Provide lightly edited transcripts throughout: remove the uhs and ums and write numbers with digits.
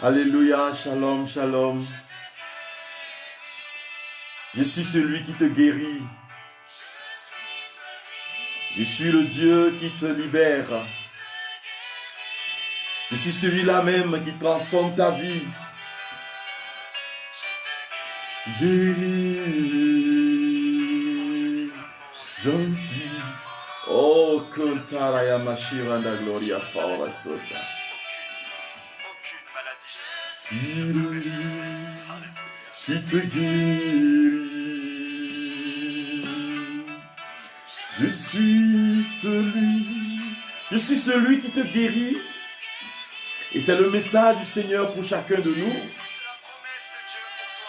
Alléluia, shalom, shalom. Je suis celui qui te guérit. Je suis le Dieu qui te libère. Je suis celui-là même qui transforme ta vie. Guéris, j'en suis. Oh, Kuntaraya Mashiranda Gloria Faura Sota. C'est le qui te guérit. Je suis celui qui te guérit. Et c'est le message du Seigneur pour chacun de nous.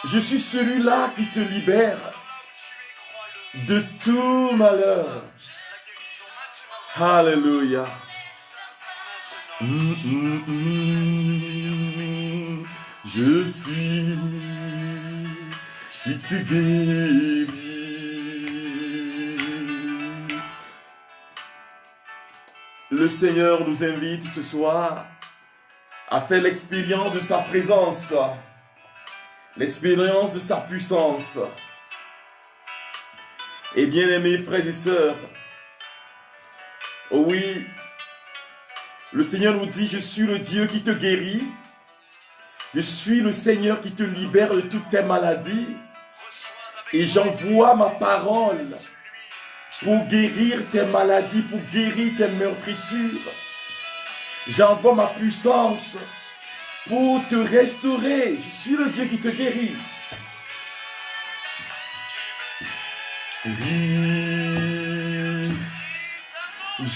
Je suis celui-là qui te libère de tout malheur. Alléluia. Je suis qui te guérit. Le Seigneur nous invite ce soir à faire l'expérience de sa présence, l'expérience de sa puissance. Et bien aimés frères et sœurs, oh oui, le Seigneur nous dit, je suis le Dieu qui te guérit, je suis le Seigneur qui te libère de toutes tes maladies, et j'envoie ma parole pour guérir tes maladies, pour guérir tes meurtrissures. J'envoie ma puissance pour te restaurer. Je suis le Dieu qui te guérit. Oui,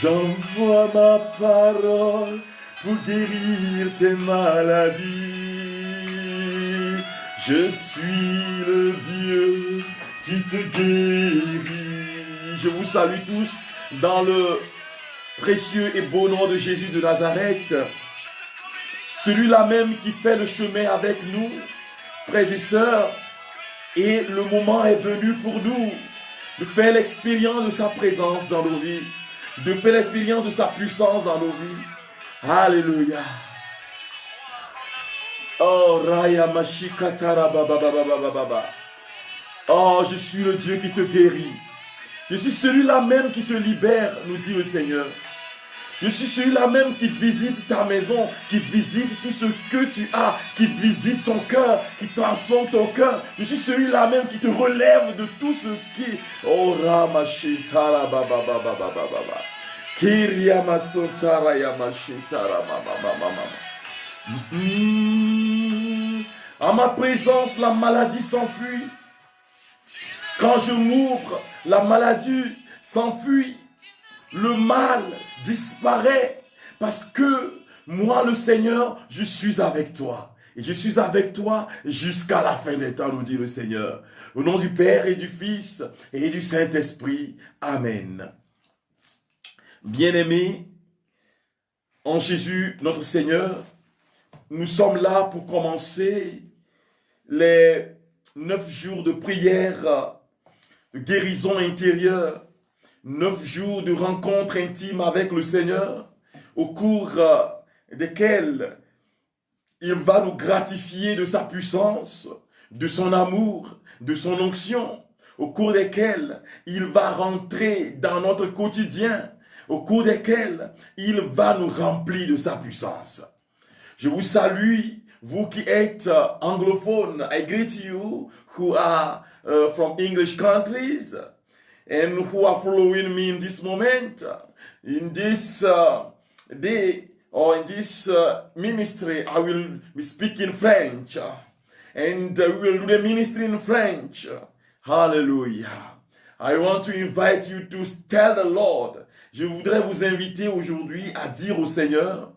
j'envoie ma parole pour guérir tes maladies. Je suis le Dieu qui te guérit. Je vous salue tous dans le précieux et beau nom de Jésus de Nazareth, celui-là même qui fait le chemin avec nous, frères et sœurs, et le moment est venu pour nous de faire l'expérience de sa présence dans nos vies, de faire l'expérience de sa puissance dans nos vies. Alléluia. Oh, Raya Mashikatara Baba Baba Baba Baba. Oh, je suis le Dieu qui te guérit. Je suis celui-là même qui te libère, nous dit le Seigneur. Je suis celui-là même qui visite ta maison, qui visite tout ce que tu as, qui visite ton cœur, qui transforme ton cœur. Je suis celui-là même qui te relève de tout ce qui... Oh, Ramashitara Baba Baba Baba Baba. Kiriamasotara Yamashitara Mama Mama Mama. En ma présence, la maladie s'enfuit. Quand je m'ouvre, la maladie s'enfuit. Le mal disparaît parce que moi, le Seigneur, je suis avec toi. Et je suis avec toi jusqu'à la fin des temps, nous dit le Seigneur. Au nom du Père et du Fils et du Saint-Esprit. Amen. Bien-aimés, en Jésus, notre Seigneur, nous sommes là pour commencer les 9 jours de prière, de guérison intérieure, 9 jours de rencontre intime avec le Seigneur, au cours desquels il va nous gratifier de sa puissance, de son amour, de son onction, au cours desquels il va rentrer dans notre quotidien, au cours desquels il va nous remplir de sa puissance. Je vous salue, vous qui êtes anglophones. I greet you who are from English countries and who are following me in this moment, in this day, or in this ministry. I will be speaking French, and we will do the ministry in French. Hallelujah. I want to invite you to tell the Lord. Je voudrais vous inviter aujourd'hui à dire au Seigneur,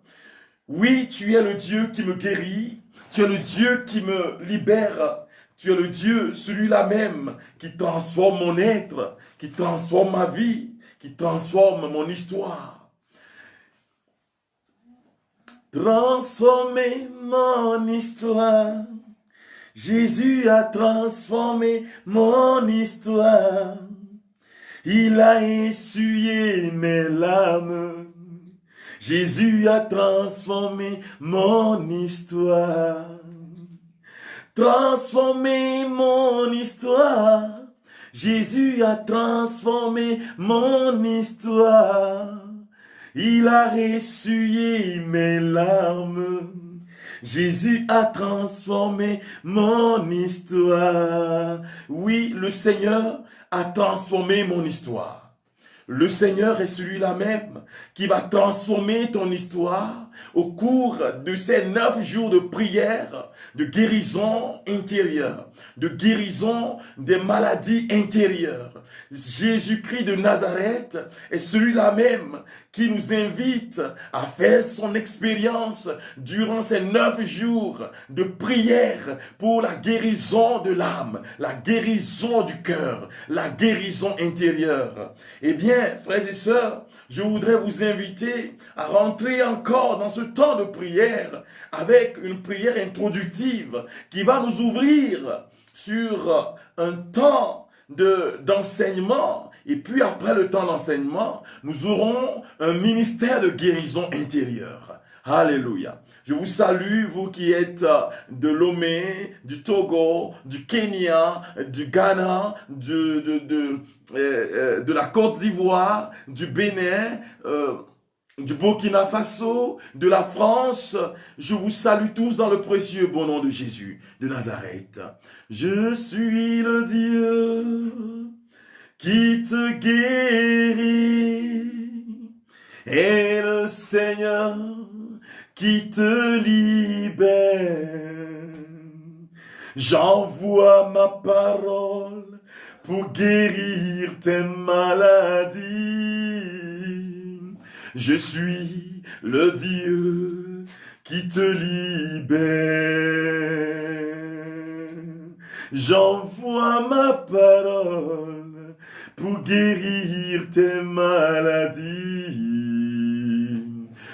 oui, tu es le Dieu qui me guérit, tu es le Dieu qui me libère, tu es le Dieu, celui-là même, qui transforme mon être, qui transforme ma vie, qui transforme mon histoire. Transformer mon histoire. Jésus a transformé mon histoire. Il a essuyé mes larmes. Jésus a transformé mon histoire. Transformé mon histoire. Jésus a transformé mon histoire. Il a essuyé mes larmes. Jésus a transformé mon histoire. Oui, le Seigneur a transformé mon histoire. Le Seigneur est celui-là même qui va transformer ton histoire au cours de ces 9 jours de prière, de guérison intérieure, de guérison des maladies intérieures. Jésus-Christ de Nazareth est celui-là même qui nous invite à faire son expérience durant ces 9 jours de prière pour la guérison de l'âme, la guérison du cœur, la guérison intérieure. Eh bien, frères et sœurs, je voudrais vous inviter à rentrer encore dans ce temps de prière avec une prière introductive qui va nous ouvrir sur un temps d'enseignement. Et puis après le temps d'enseignement, nous aurons un ministère de guérison intérieure. Alléluia. Je vous salue, vous qui êtes de Lomé, du Togo, du Kenya, du Ghana, de la Côte d'Ivoire, du Bénin, du Burkina Faso, de la France. Je vous salue tous dans le précieux bon nom de Jésus de Nazareth. Je suis le Dieu qui te guérit et le Seigneur qui te libère. J'envoie ma parole pour guérir tes maladies. Je suis le Dieu qui te libère. J'envoie ma parole pour guérir tes maladies.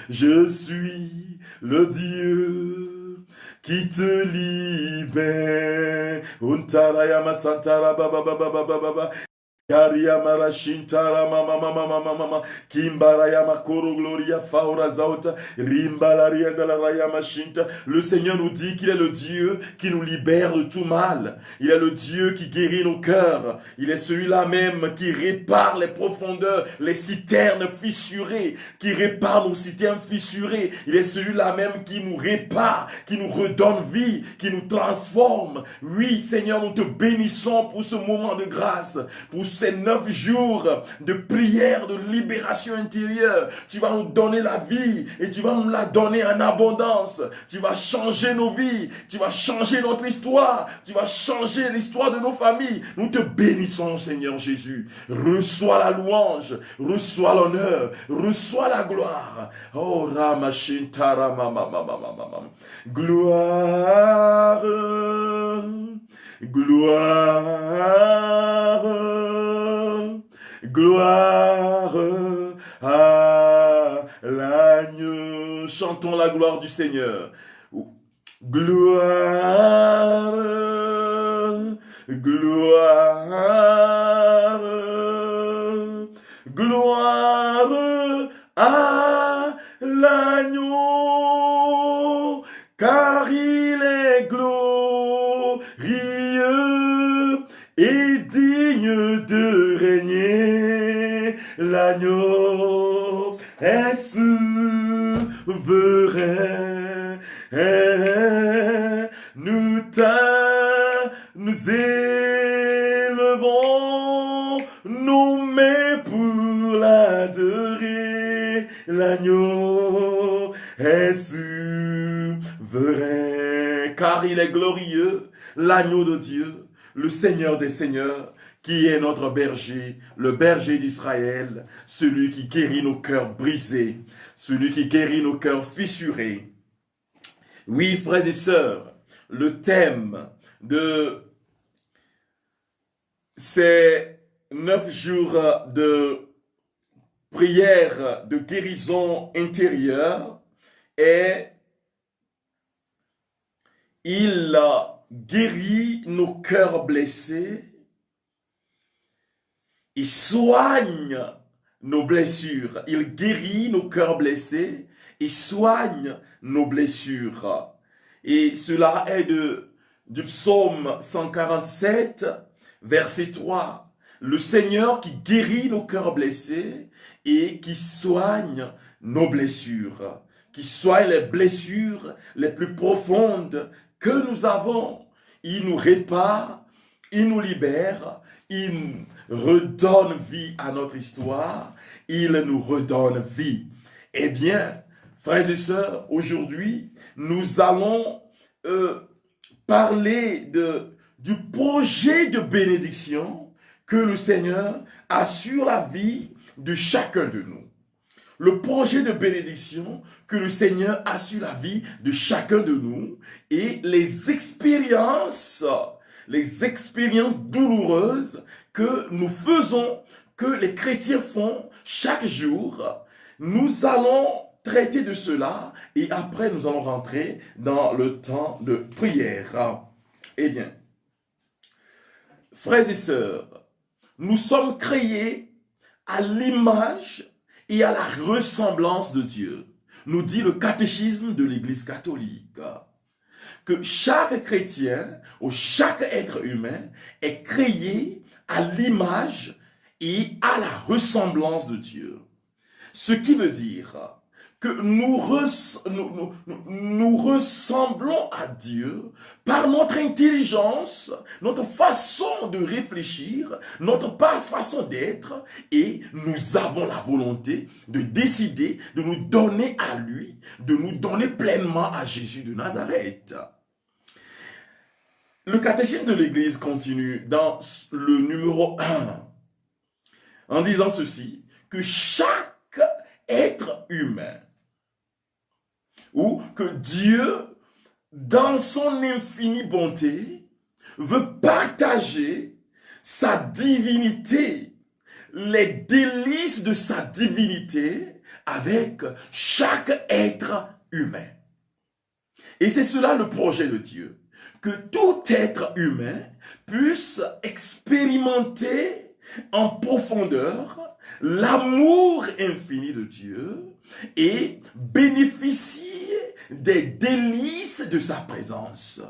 Je suis le Dieu qui te libère. Untarayama santara baba baba baba baba. Kariamara shintara mama mama mama mama kimbarayama koro gloria faura zauta rimbalaria de la rayama shinta. Le Seigneur nous dit qu'il est le Dieu qui nous libère de tout mal. Il est le Dieu qui guérit nos cœurs. Il est celui-là même qui répare les profondeurs, les citernes fissurées, qui répare nos citernes fissurées. Il est celui-là même qui nous répare, qui nous redonne vie, qui nous transforme. Oui, Seigneur, nous te bénissons pour ce moment de grâce, pour ces 9 jours de prière, de libération intérieure. Tu vas nous donner la vie et tu vas nous la donner en abondance. Tu vas changer nos vies, tu vas changer notre histoire, tu vas changer l'histoire de nos familles. Nous te bénissons, Seigneur Jésus. Reçois la louange, reçois l'honneur, reçois la gloire. Oh, Ramashintara mama mama mama. Gloire, gloire, gloire à l'agneau. Chantons la gloire du Seigneur. Gloire, gloire, gloire à l'agneau, car il est glorieux et digne de régner. L'agneau est souverain. Nous élevons nos mains pour l'adorer. L'agneau est souverain, car il est glorieux, l'agneau de Dieu, le Seigneur des Seigneurs, qui est notre berger, le berger d'Israël, celui qui guérit nos cœurs brisés, celui qui guérit nos cœurs fissurés. Oui, frères et sœurs, le thème de ces 9 jours de prière de guérison intérieure est « Il guérit nos cœurs blessés, il soigne nos blessures. Il guérit nos cœurs blessés et soigne nos blessures. Et cela est du psaume 147, verset 3. Le Seigneur qui guérit nos cœurs blessés et qui soigne nos blessures. Qui soigne les blessures les plus profondes que nous avons. Il nous répare, il nous libère, il redonne vie à notre histoire, il nous redonne vie. Eh bien, frères et sœurs, aujourd'hui, nous allons parler du projet de bénédiction que le Seigneur a sur la vie de chacun de nous. Le projet de bénédiction que le Seigneur a sur la vie de chacun de nous et les expériences douloureuses que nous faisons, que les chrétiens font chaque jour. Nous allons traiter de cela et après nous allons rentrer dans le temps de prière. Eh bien, frères et sœurs, nous sommes créés à l'image et à la ressemblance de Dieu, nous dit le catéchisme de l'Église catholique, que chaque chrétien ou chaque être humain est créé à l'image et à la ressemblance de Dieu. Ce qui veut dire que nous ressemblons à Dieu par notre intelligence, notre façon de réfléchir, notre façon d'être, et nous avons la volonté de décider de nous donner à lui, de nous donner pleinement à Jésus de Nazareth. Le catéchisme de l'Église continue dans le numéro 1 en disant ceci, que chaque être humain, ou que Dieu, dans son infinie bonté, veut partager sa divinité, les délices de sa divinité avec chaque être humain. Et c'est cela le projet de Dieu, que tout être humain puisse expérimenter en profondeur l'amour infini de Dieu et bénéficier des délices de sa présence.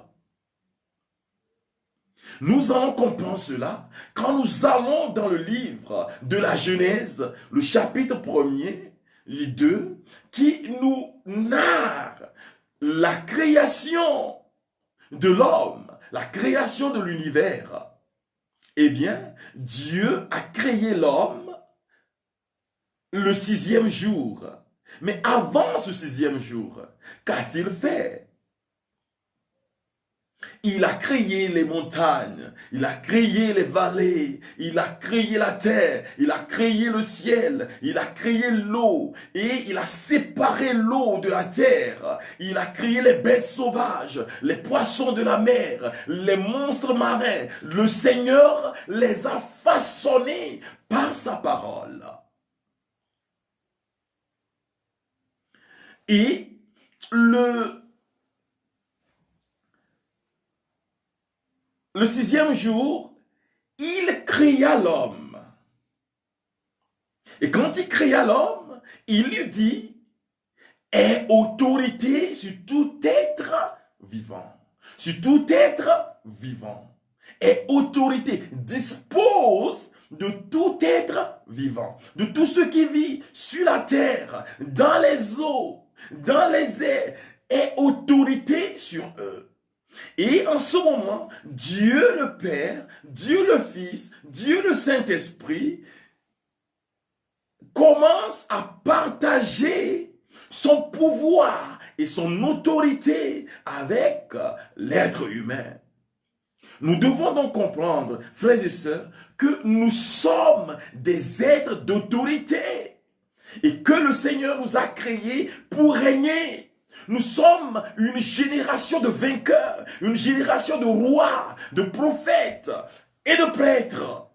Nous allons comprendre cela quand nous allons dans le livre de la Genèse, le chapitre 1er et 2, qui nous narre la création de l'homme, la création de l'univers. Eh bien, Dieu a créé l'homme le 6e jour. Mais avant ce 6e jour, qu'a-t-il fait? Il a créé les montagnes, il a créé les vallées, il a créé la terre, il a créé le ciel, il a créé l'eau et il a séparé l'eau de la terre. Il a créé les bêtes sauvages, les poissons de la mer, les monstres marins. Le Seigneur les a façonnés par sa parole. Et le 6e jour, il créa l'homme. Et quand il créa l'homme, il lui dit, aie autorité sur tout être vivant. Sur tout être vivant. Aie autorité, dispose de tout être vivant. De tout ce qui vit sur la terre, dans les eaux, dans les airs, aie autorité sur eux. Et en ce moment, Dieu le Père, Dieu le Fils, Dieu le Saint-Esprit commence à partager son pouvoir et son autorité avec l'être humain. Nous devons donc comprendre, frères et sœurs, que nous sommes des êtres d'autorité et que le Seigneur nous a créés pour régner. Nous sommes une génération de vainqueurs, une génération de rois, de prophètes et de prêtres.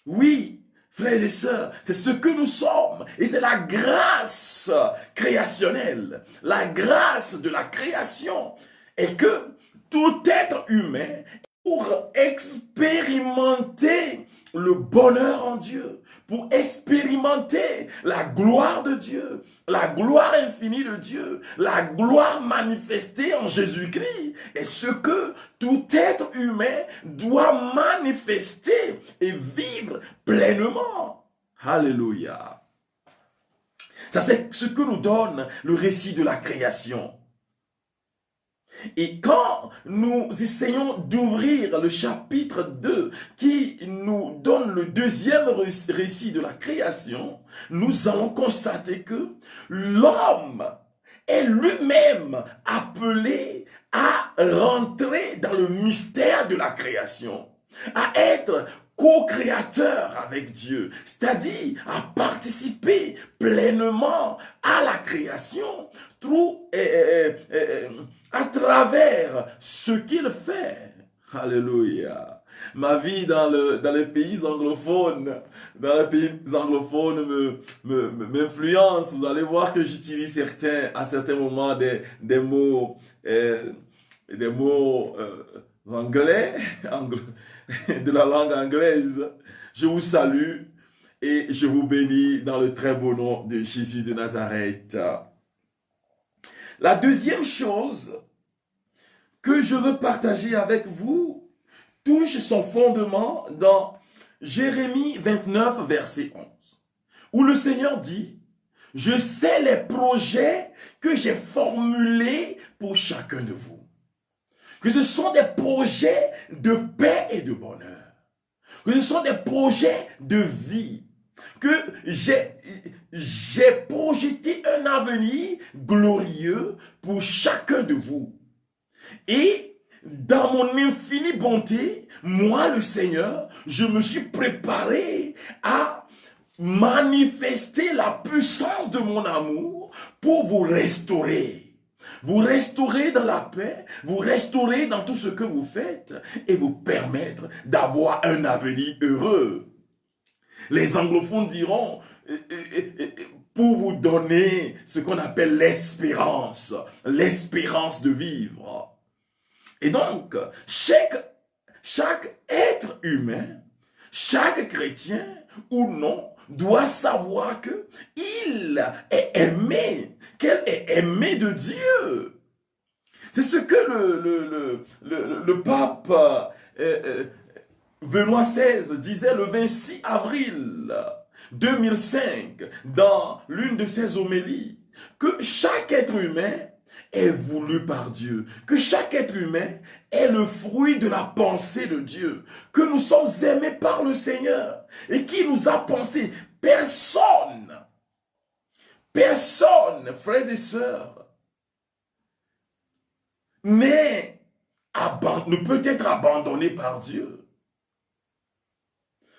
Oui, frères et sœurs, c'est ce que nous sommes. Et c'est la grâce créationnelle, la grâce de la création. Et que tout être humain, pour expérimenter le bonheur en Dieu, pour expérimenter la gloire de Dieu, la gloire infinie de Dieu, la gloire manifestée en Jésus-Christ, est ce que tout être humain doit manifester et vivre pleinement. Alléluia. Ça, c'est ce que nous donne le récit de la création. Et quand nous essayons d'ouvrir le chapitre 2 qui nous donne le deuxième récit de la création, nous allons constater que l'homme est lui-même appelé à rentrer dans le mystère de la création, à être co-créateur avec Dieu, c'est-à-dire à participer pleinement à la création à travers ce qu'il fait. Alléluia. Ma vie dans les pays anglophones, m'influence. Vous allez voir que j'utilise à certains moments des mots anglais, de la langue anglaise. Je vous salue et je vous bénis dans le très beau nom de Jésus de Nazareth. La deuxième chose que je veux partager avec vous touche son fondement dans Jérémie 29, verset 11, où le Seigneur dit « Je sais les projets que j'ai formulés pour chacun de vous, que ce sont des projets de paix et de bonheur, que ce sont des projets de vie, que j'ai projeté un avenir glorieux pour chacun de vous. Et dans mon infinie bonté, moi le Seigneur, je me suis préparé à manifester la puissance de mon amour pour vous restaurer. Vous restaurer dans la paix, vous restaurer dans tout ce que vous faites et vous permettre d'avoir un avenir heureux. Les anglophones diront, pour vous donner ce qu'on appelle l'espérance de vivre. Et donc, chaque être humain, chaque chrétien ou non, doit savoir que il est aimé, qu'elle est aimée de Dieu. C'est ce que le pape Benoît XVI disait le 26 avril 2005 dans l'une de ses homélies, que chaque être humain est voulu par Dieu, que chaque être humain est le fruit de la pensée de Dieu, que nous sommes aimés par le Seigneur et qui nous a pensé. Personne, frères et sœurs, ne peut être abandonné par Dieu.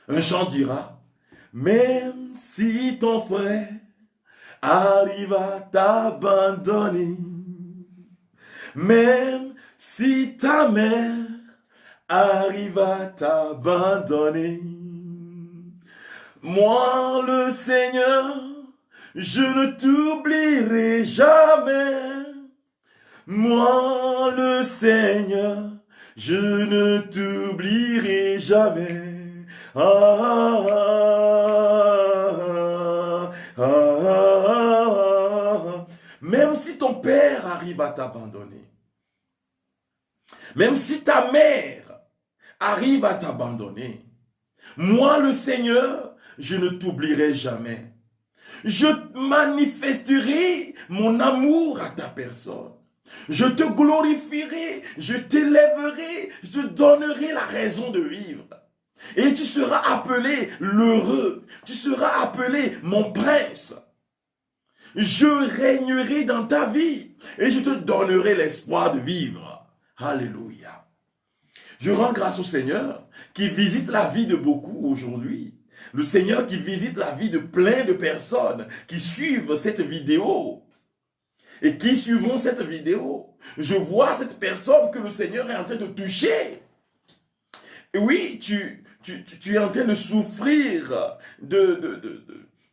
Un chant dira, même si ton frère arrive à t'abandonner, même si ta mère arrive à t'abandonner, moi le Seigneur, je ne t'oublierai jamais. Moi le Seigneur, je ne t'oublierai jamais. Même si ton père arrive à t'abandonner, même si ta mère arrive à t'abandonner, moi le Seigneur, je ne t'oublierai jamais. Je manifesterai mon amour à ta personne. Je te glorifierai, je t'élèverai, je te donnerai la raison de vivre. Et tu seras appelé l'heureux, tu seras appelé mon prince. Je régnerai dans ta vie et je te donnerai l'espoir de vivre. Alléluia. Je rends grâce au Seigneur qui visite la vie de beaucoup aujourd'hui. Le Seigneur qui visite la vie de plein de personnes qui suivent cette vidéo. Et qui suivront cette vidéo. Je vois cette personne que le Seigneur est en train de toucher. Et oui, tu es en train de souffrir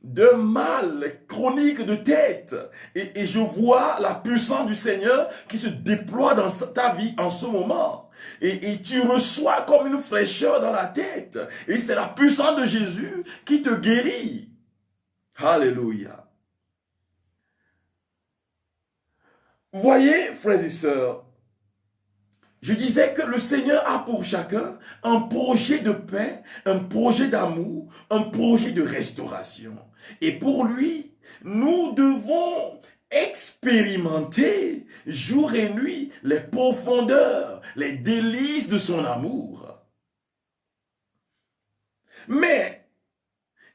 de mal chronique de tête. Et je vois la puissance du Seigneur qui se déploie dans ta vie en ce moment. Et tu reçois comme une fraîcheur dans la tête. Et c'est la puissance de Jésus qui te guérit. Alléluia. Vous voyez, frères et sœurs, je disais que le Seigneur a pour chacun un projet de paix, un projet d'amour, un projet de restauration. Et pour lui, nous devons expérimenter jour et nuit les profondeurs, les délices de son amour. Mais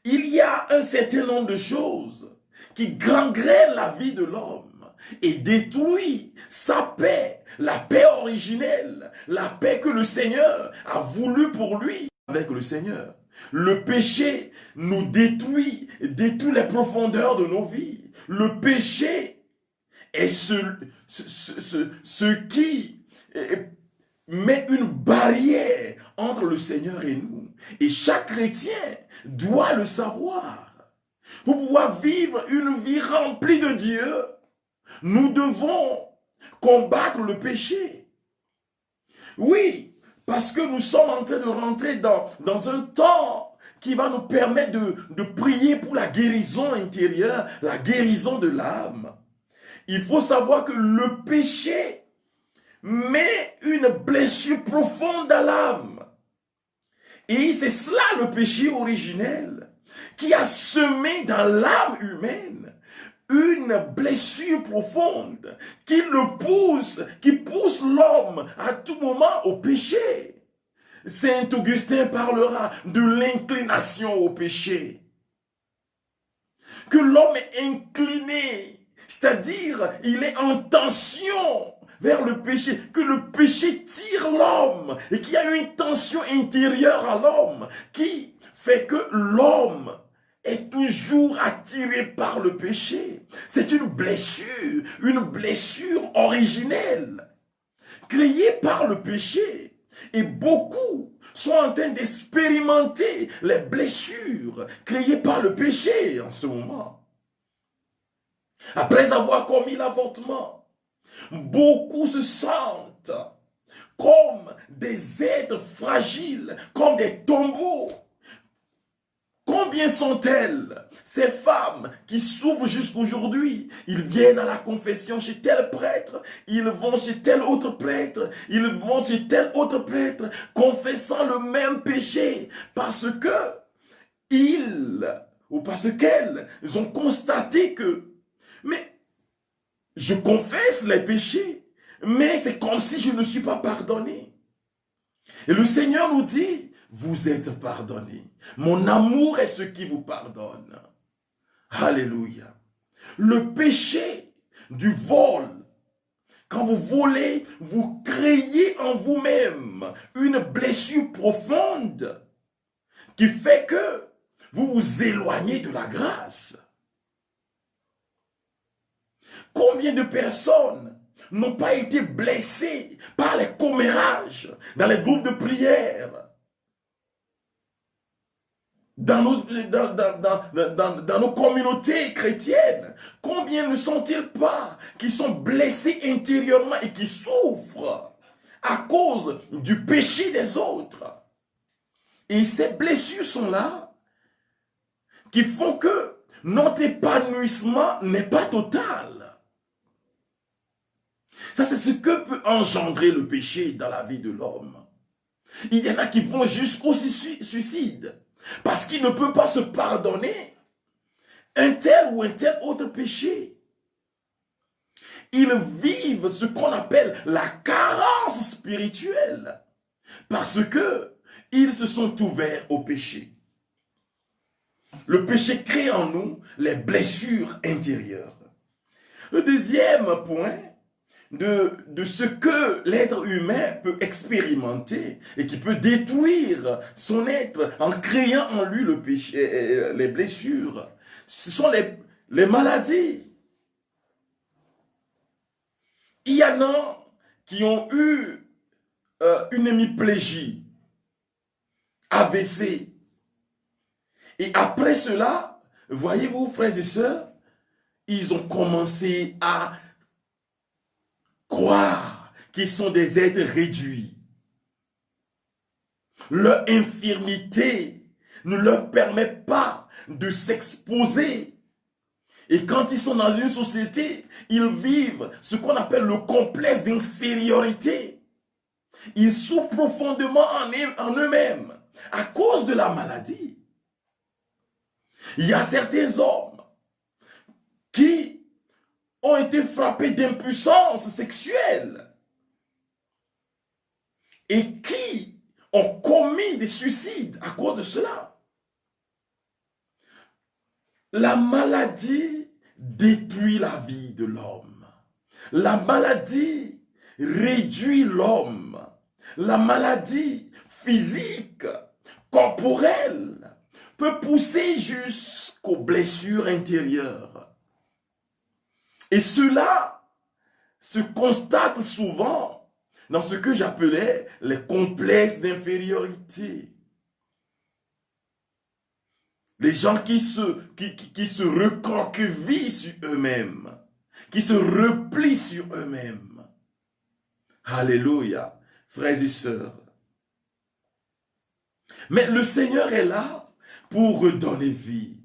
il y a un certain nombre de choses qui gangrènent la vie de l'homme et détruit sa paix, la paix originelle, la paix que le Seigneur a voulu pour lui avec le Seigneur. Le péché nous détruit les profondeurs de nos vies. Le péché est ce qui met une barrière entre le Seigneur et nous. Et chaque chrétien doit le savoir. Pour pouvoir vivre une vie remplie de Dieu, nous devons combattre le péché. Oui, parce que nous sommes en train de rentrer dans un temps qui va nous permettre de prier pour la guérison intérieure, la guérison de l'âme. Il faut savoir que le péché met une blessure profonde à l'âme. Et c'est cela le péché originel qui a semé dans l'âme humaine une blessure profonde qui pousse l'homme à tout moment au péché. Saint Augustin parlera de l'inclination au péché. Que l'homme est incliné, c'est-à-dire il est en tension vers le péché, que le péché tire l'homme et qu'il y a une tension intérieure à l'homme qui fait que l'homme est toujours attiré par le péché. C'est une blessure originelle, créée par le péché. Et beaucoup sont en train d'expérimenter les blessures créées par le péché en ce moment. Après avoir commis l'avortement, beaucoup se sentent comme des êtres fragiles, comme des tombeaux. Combien sont-elles, ces femmes qui souffrent jusqu'aujourd'hui? Ils viennent à la confession chez tel prêtre, ils vont chez tel autre prêtre, ils vont chez tel autre prêtre, confessant le même péché, parce qu'elles ont constaté que, mais je confesse les péchés, mais c'est comme si je ne suis pas pardonné. Et le Seigneur nous dit, vous êtes pardonnés. Mon amour est ce qui vous pardonne. Alléluia. Le péché du vol, quand vous volez, vous créez en vous-même une blessure profonde qui fait que vous vous éloignez de la grâce. Combien de personnes n'ont pas été blessées par les commérages dans les groupes de prière, dans nos communautés chrétiennes? Combien ne sont-ils pas qui sont blessés intérieurement et qui souffrent à cause du péché des autres? Et ces blessures sont là qui font que notre épanouissement n'est pas total. Ça, c'est ce que peut engendrer le péché dans la vie de l'homme. Il y en a qui vont jusqu'au suicide parce qu'ils ne peuvent pas se pardonner un tel ou un tel autre péché. Ils vivent ce qu'on appelle la carence spirituelle parce que ils se sont ouverts au péché. Le péché crée en nous les blessures intérieures. Le deuxième point de ce que l'être humain peut expérimenter et qui peut détruire son être en créant en lui le péché, les blessures, ce sont les maladies. Il y en a qui ont eu une hémiplégie, AVC, et après cela, voyez-vous, frères et sœurs, ils ont commencé à croire qu'ils sont des êtres réduits. Leur infirmité ne leur permet pas de s'exposer. Et quand ils sont dans une société, ils vivent ce qu'on appelle le complexe d'infériorité. Ils souffrent profondément en eux-mêmes à cause de la maladie. Il y a certains hommes qui ont été frappés d'impuissance sexuelle et qui ont commis des suicides à cause de cela. La maladie détruit la vie de l'homme. La maladie réduit l'homme. La maladie physique, corporelle, peut pousser jusqu'aux blessures intérieures. Et cela se constate souvent dans ce que j'appelais les complexes d'infériorité. Les gens qui se recroquevillent sur eux-mêmes, qui se replient sur eux-mêmes. Alléluia, frères et sœurs. Mais le Seigneur est là pour redonner vie.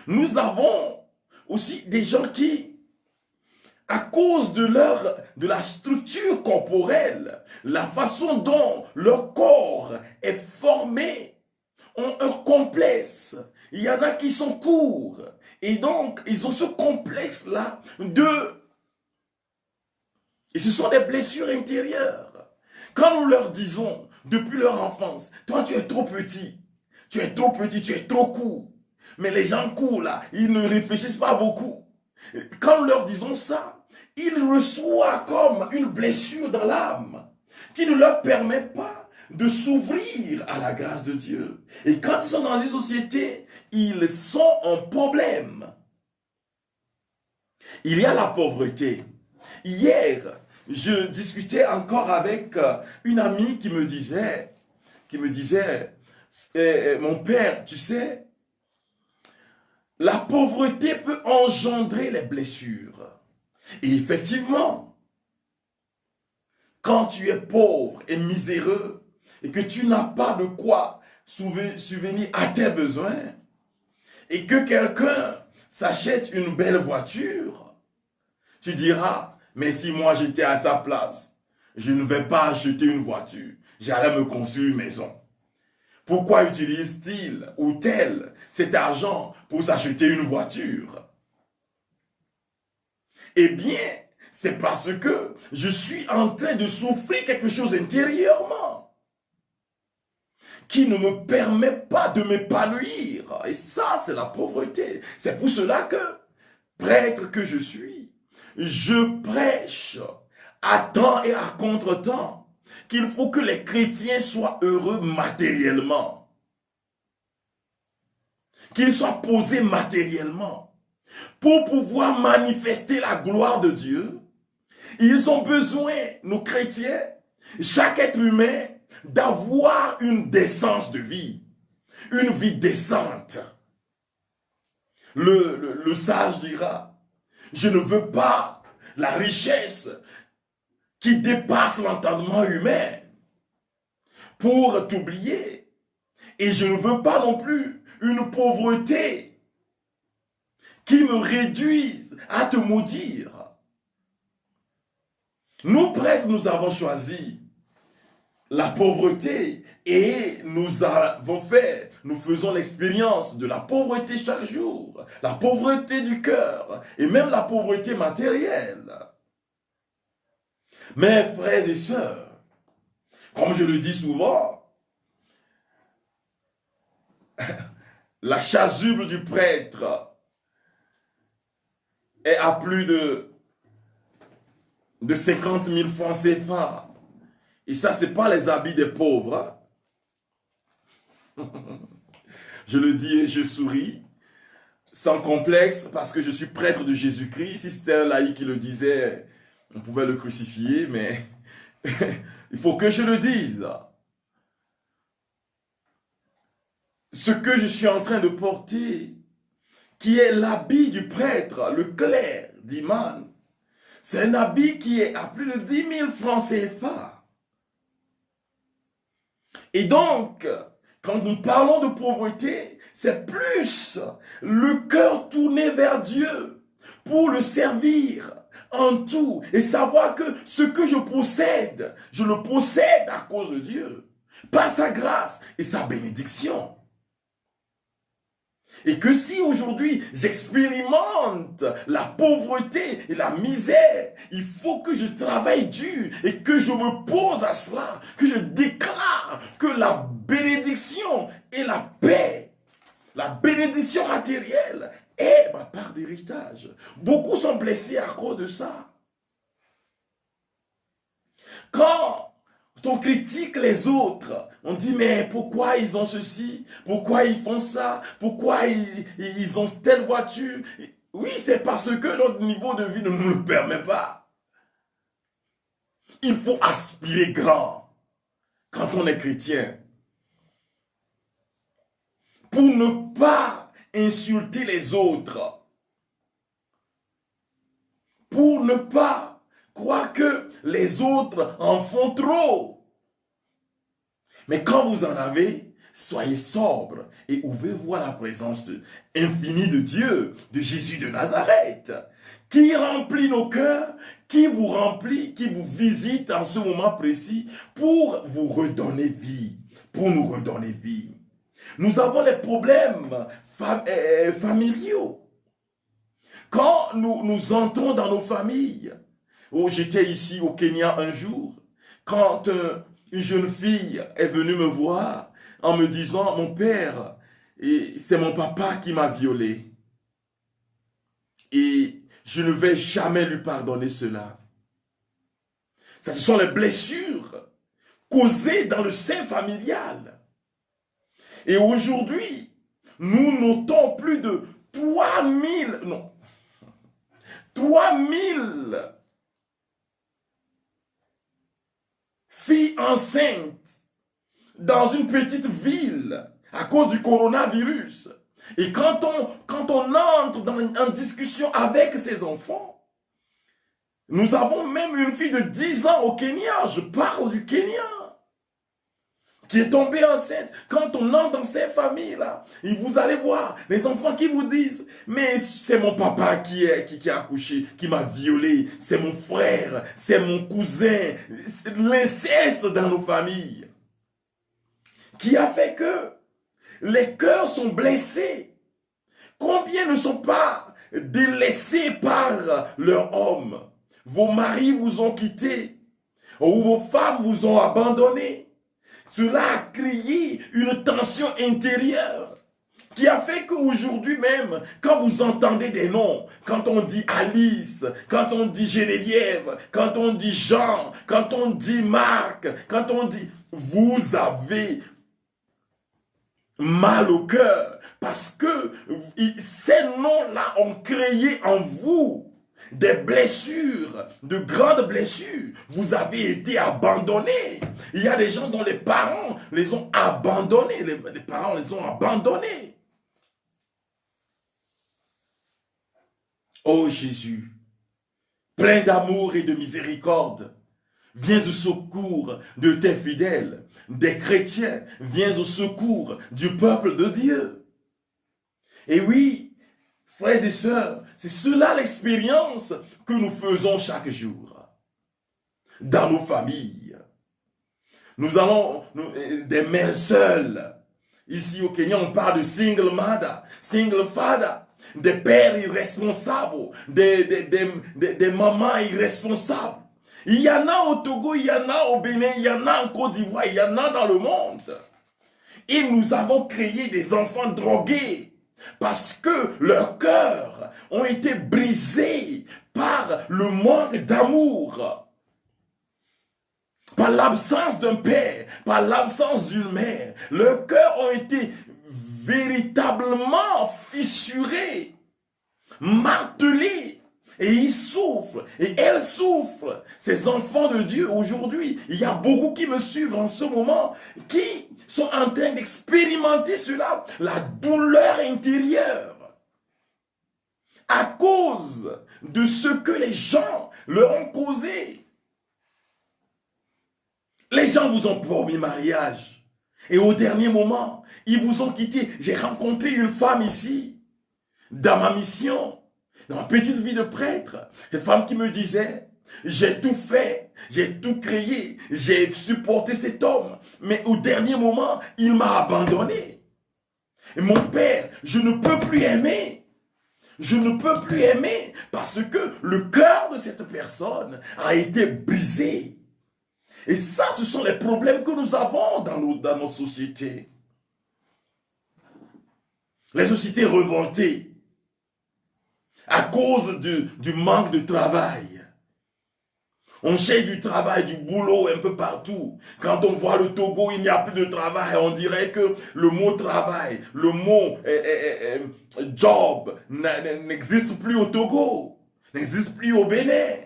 Nous avons aussi des gens qui, à cause de la structure corporelle, la façon dont leur corps est formé, ont un complexe. Il y en a qui sont courts. Et donc, ils ont ce complexe-là et ce sont des blessures intérieures. Quand nous leur disons, depuis leur enfance, toi tu es trop petit, tu es trop petit, tu es trop court. Mais les gens courts là, ils ne réfléchissent pas beaucoup. Quand nous leur disons ça, ils reçoivent comme une blessure dans l'âme qui ne leur permet pas de s'ouvrir à la grâce de Dieu. Et quand ils sont dans une société, ils sont en problème. Il y a la pauvreté. Hier, je discutais encore avec une amie qui me disait, mon père, tu sais, la pauvreté peut engendrer les blessures. Et effectivement, quand tu es pauvre et miséreux et que tu n'as pas de quoi subvenir à tes besoins et que quelqu'un s'achète une belle voiture, tu diras, mais si moi j'étais à sa place, je ne vais pas acheter une voiture, j'allais me construire une maison. Pourquoi utilise-t-il ou tel cet argent pour s'acheter une voiture? Eh bien, c'est parce que je suis en train de souffrir quelque chose intérieurement qui ne me permet pas de m'épanouir. Et ça, c'est la pauvreté. C'est pour cela que, prêtre que je suis, je prêche à temps et à contre-temps qu'il faut que les chrétiens soient heureux matériellement, qu'ils soient posés matériellement. Pour pouvoir manifester la gloire de Dieu, ils ont besoin, nos chrétiens, chaque être humain, d'avoir une décence de vie, une vie décente. Le sage dira, je ne veux pas la richesse qui dépasse l'entendement humain pour t'oublier. Et je ne veux pas non plus une pauvreté qui me réduise à te maudire. Nous prêtres, nous avons choisi la pauvreté et nous faisons l'expérience de la pauvreté chaque jour, la pauvreté du cœur et même la pauvreté matérielle. Mes frères et sœurs, comme je le dis souvent, la chasuble du prêtre est à plus de 50 000 francs CFA. Et ça, ce n'est pas les habits des pauvres. Hein? Je le dis et je souris, sans complexe, parce que je suis prêtre de Jésus-Christ. Si c'était un laïc qui le disait, on pouvait le crucifier, mais il faut que je le dise. Ce que je suis en train de porter qui est l'habit du prêtre, le clerc d'Iman. C'est un habit qui est à plus de 10 000 francs CFA. Et donc, quand nous parlons de pauvreté, c'est plus le cœur tourné vers Dieu pour le servir en tout et savoir que ce que je le possède à cause de Dieu, par sa grâce et sa bénédiction. Et que si aujourd'hui j'expérimente la pauvreté et la misère, il faut que je travaille dur et que je me pose à cela, que je déclare que la bénédiction et la paix, la bénédiction matérielle est ma part d'héritage. Beaucoup sont blessés à cause de ça. Quand on critique les autres, on dit mais pourquoi ils ont ceci, pourquoi ils font ça, pourquoi ils ont telle voiture. Oui, c'est parce que notre niveau de vie ne nous le permet pas. Il faut aspirer grand quand on est chrétien pour ne pas insulter les autres, pour ne pas croire que les autres en font trop. Mais quand vous en avez, soyez sobre et ouvrez-vous à la présence infinie de Dieu, de Jésus de Nazareth, qui remplit nos cœurs, qui vous remplit, qui vous visite en ce moment précis pour vous redonner vie, pour nous redonner vie. Nous avons les problèmes familiaux. Quand nous entrons dans nos familles, j'étais ici au Kenya un jour, quand une jeune fille est venue me voir en me disant, mon père, c'est mon papa qui m'a violé. Et je ne vais jamais lui pardonner cela. Ce sont les blessures causées dans le sein familial. Et aujourd'hui, nous notons plus de 3000 filles enceintes dans une petite ville à cause du coronavirus. Et quand on entre en discussion avec ces enfants, nous avons même une fille de 10 ans au Kenya, je parle du Kenya, qui est tombée enceinte. Quand on entre dans ces familles-là, et vous allez voir les enfants qui vous disent, mais c'est mon papa qui a accouché, qui m'a violé, c'est mon frère, c'est mon cousin, c'est l'inceste dans nos familles, qui a fait que les cœurs sont blessés. Combien ne sont pas délaissés par leur homme? Vos maris vous ont quitté, ou vos femmes vous ont abandonné. Cela a créé une tension intérieure qui a fait qu'aujourd'hui même, quand vous entendez des noms, quand on dit Alice, quand on dit Geneviève, quand on dit Jean, quand on dit Marc, quand on dit... Vous avez mal au cœur parce que ces noms-là ont créé en vous des blessures, de grandes blessures. Vous avez été abandonnés. Il y a des gens dont les parents les ont abandonnés. Les parents les ont abandonnés. Oh Jésus, plein d'amour et de miséricorde, viens au secours de tes fidèles, des chrétiens, viens au secours du peuple de Dieu. Et oui, frères et sœurs, c'est cela l'expérience que nous faisons chaque jour dans nos familles. Nous avons des mères seules. Ici au Kenya, on parle de single mother, single father, des pères irresponsables, des mamans irresponsables. Il y en a au Togo, il y en a au Bénin, il y en a en Côte d'Ivoire, il y en a dans le monde. Et nous avons créé des enfants drogués parce que leurs cœurs ont été brisés par le manque d'amour, par l'absence d'un père, par l'absence d'une mère. Leurs cœurs ont été véritablement fissurés, martelés. Et ils souffrent, et elles souffrent. Ces enfants de Dieu, aujourd'hui, il y a beaucoup qui me suivent en ce moment, qui sont en train d'expérimenter cela, la douleur intérieure. à cause de ce que les gens leur ont causé. Les gens vous ont promis mariage. Et au dernier moment, ils vous ont quitté. J'ai rencontré une femme ici, dans ma mission, dans ma petite vie de prêtre. Cette femme qui me disait, j'ai tout fait, j'ai tout créé, j'ai supporté cet homme. Mais au dernier moment, il m'a abandonné. Et mon père, je ne peux plus aimer. Je ne peux plus aimer parce que le cœur de cette personne a été brisé. Et ça, ce sont les problèmes que nous avons dans nos sociétés. Les sociétés révoltées à cause du manque de travail. On cherche du travail, du boulot un peu partout. Quand on voit le Togo, il n'y a plus de travail. On dirait que le mot travail, le mot job n'existe plus au Togo, n'existe plus au Bénin.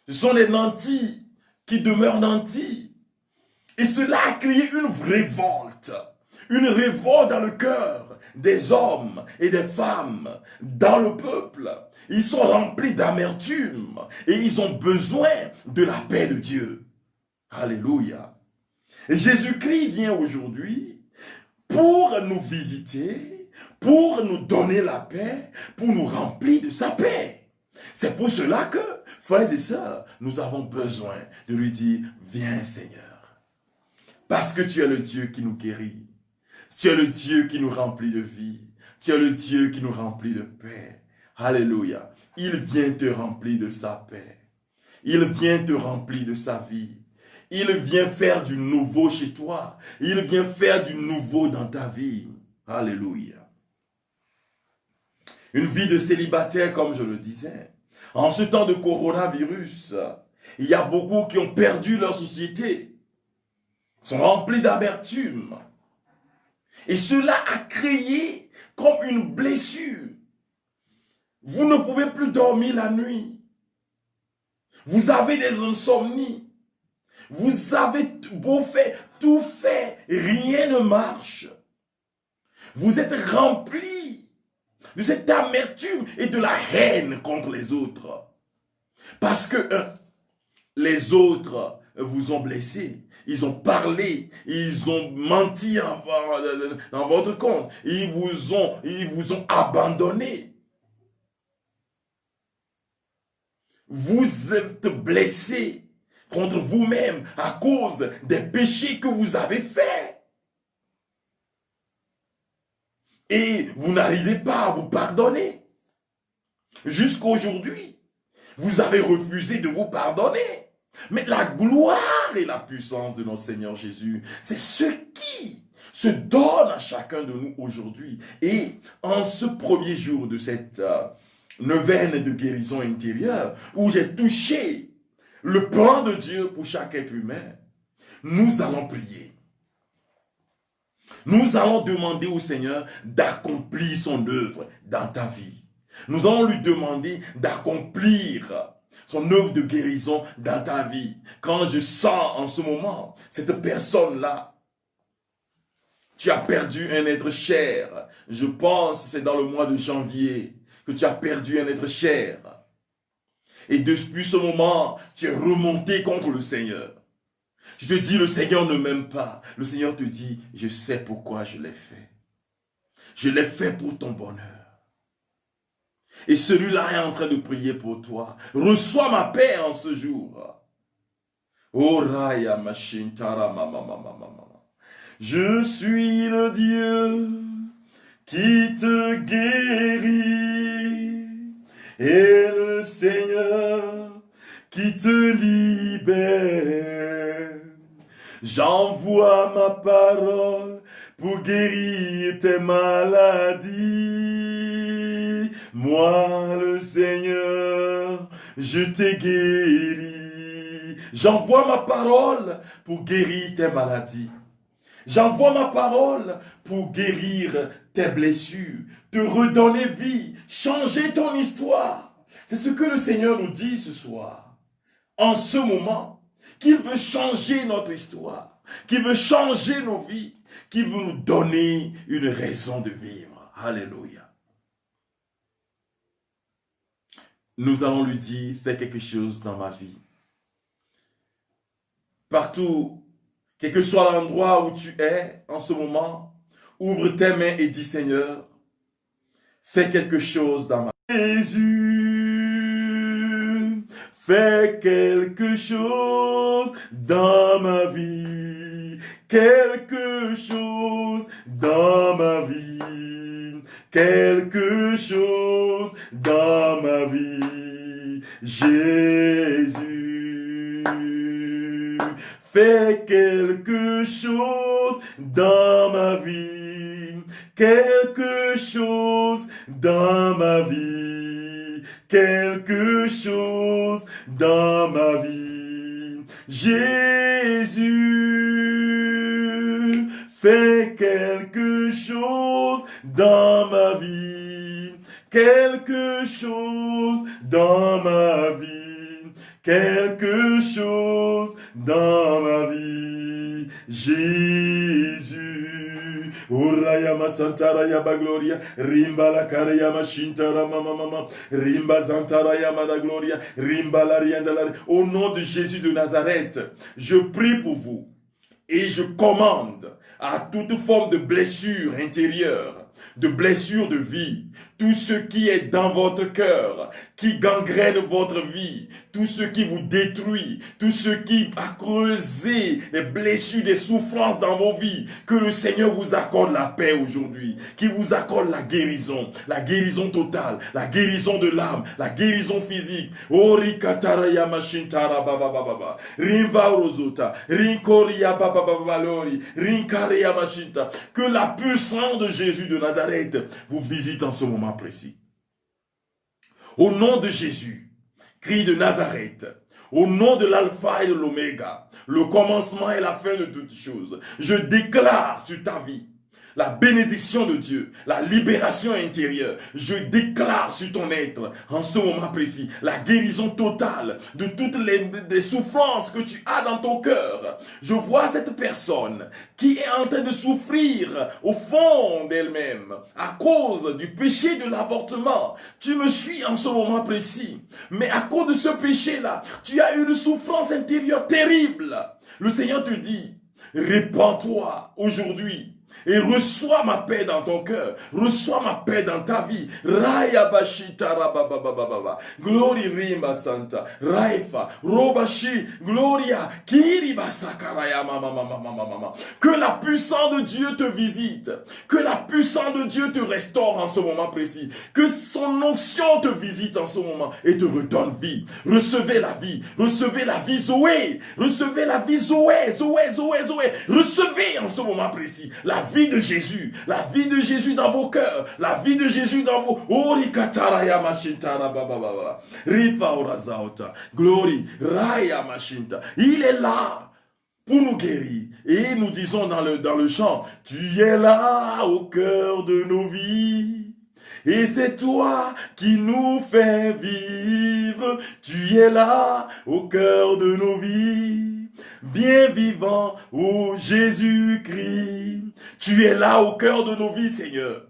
Ce sont les nantis qui demeurent nantis. Et cela a créé une révolte dans le cœur des hommes et des femmes, dans le peuple. Ils sont remplis d'amertume et ils ont besoin de la paix de Dieu. Alléluia. Et Jésus-Christ vient aujourd'hui pour nous visiter, pour nous donner la paix, pour nous remplir de sa paix. C'est pour cela que, frères et sœurs, nous avons besoin de lui dire, viens Seigneur. Parce que tu es le Dieu qui nous guérit. Tu es le Dieu qui nous remplit de vie. Tu es le Dieu qui nous remplit de paix. Alléluia. Il vient te remplir de sa paix. Il vient te remplir de sa vie. Il vient faire du nouveau chez toi. Il vient faire du nouveau dans ta vie. Alléluia. Une vie de célibataire, comme je le disais. En ce temps de coronavirus, il y a beaucoup qui ont perdu leur société. Sont remplis d'amertume. Et cela a créé comme une blessure. Vous ne pouvez plus dormir la nuit. Vous avez des insomnies. Vous avez beau faire, tout fait, rien ne marche. Vous êtes rempli de cette amertume et de la haine contre les autres. Parce que les autres vous ont blessé. Ils ont parlé, ils ont menti dans votre compte. Ils vous ont abandonné. Vous êtes blessé contre vous-même à cause des péchés que vous avez faits. Et vous n'arrivez pas à vous pardonner. Jusqu'à aujourd'hui, vous avez refusé de vous pardonner. Mais la gloire et la puissance de notre Seigneur Jésus, c'est ce qui se donne à chacun de nous aujourd'hui. Et en ce premier jour de cette neuvaine de guérison intérieure, où j'ai touché le plan de Dieu pour chaque être humain, nous allons prier. Nous allons demander au Seigneur d'accomplir son œuvre dans ta vie. Nous allons lui demander d'accomplir son œuvre de guérison dans ta vie. Quand je sens en ce moment, cette personne-là, tu as perdu un être cher. Je pense que c'est dans le mois de janvier que tu as perdu un être cher. Et depuis ce moment, tu es remonté contre le Seigneur. Tu te dis, le Seigneur ne m'aime pas. Le Seigneur te dit, je sais pourquoi je l'ai fait. Je l'ai fait pour ton bonheur. Et celui-là est en train de prier pour toi. Reçois ma paix en ce jour. Oh Raya Mashintara Mama Mama Mama. Je suis le Dieu qui te guérit et le Seigneur qui te libère. J'envoie ma parole pour guérir tes maladies. Moi, le Seigneur, je t'ai guéri. J'envoie ma parole pour guérir tes maladies. J'envoie ma parole pour guérir tes blessures, te redonner vie, changer ton histoire. C'est ce que le Seigneur nous dit ce soir. En ce moment, qu'il veut changer notre histoire, qu'il veut changer nos vies, qu'il veut nous donner une raison de vivre. Alléluia. nous allons lui dire, fais quelque chose dans ma vie. Partout, quel que soit l'endroit où tu es en ce moment, ouvre tes mains et dis, Seigneur, fais quelque chose dans ma vie. Jésus, fais quelque chose dans ma vie. Quelque chose dans ma vie. Quelque chose dans ma vie. Jésus, fais quelque chose dans ma vie. Quelque chose dans ma vie. Quelque chose dans ma vie. Jésus, fais quelque chose dans ma vie. Quelque chose dans ma vie. Quelque chose dans ma vie. Jésus. Urayama Santarayama Gloria. Rimba la Karayama Shintara Mama. Rimba Zantarayama da Gloria. Rimba la Rienda. Au nom de Jésus de Nazareth, je prie pour vous et je commande à toute forme de blessure intérieure, de blessure de vie, tout ce qui est dans votre cœur, qui gangrène votre vie, tout ce qui vous détruit, tout ce qui a creusé les blessures, des souffrances dans vos vies, que le Seigneur vous accorde la paix aujourd'hui, qu'il vous accorde la guérison totale, la guérison de l'âme, la guérison physique. Orikatarayama shintara baba baba, rinva rozota, rinkoria baba baba lori, rinkarayama shinta. Que la puissance de Jésus de Nazareth vous visite en ce moment précis. Au nom de Jésus, Christ de Nazareth, au nom de l'alpha et de l'oméga, le commencement et la fin de toutes choses, je déclare sur ta vie la bénédiction de Dieu, la libération intérieure. Je déclare sur ton être, en ce moment précis, la guérison totale de toutes les souffrances que tu as dans ton cœur. Je vois cette personne qui est en train de souffrir au fond d'elle-même à cause du péché de l'avortement. Tu me suis en ce moment précis, mais à cause de ce péché-là, tu as une souffrance intérieure terrible. Le Seigneur te dit, répands-toi aujourd'hui et reçois ma paix dans ton cœur, reçois ma paix dans ta vie. Raya bashita rabababababa, glory rimba santa, raifa, robashi, gloria, kiriba sakaraya mama mama mama mama. Que la puissance de Dieu te visite, que la puissance de Dieu te restaure en ce moment précis, que son onction te visite en ce moment et te redonne vie. Recevez la vie Zoé, recevez la vie Zoé, recevez en ce moment précis la vie de Jésus dans vos cœurs, la vie de Jésus dans vos orikataraya mashintara baba baba rifa orazaota glory raya mashinta. Il est là pour nous guérir. Et nous disons dans le chant, tu es là au cœur de nos vies. Et c'est toi qui nous fais vivre. Tu es là au cœur de nos vies. Bien vivant, ô Jésus-Christ. Tu es là au cœur de nos vies, Seigneur.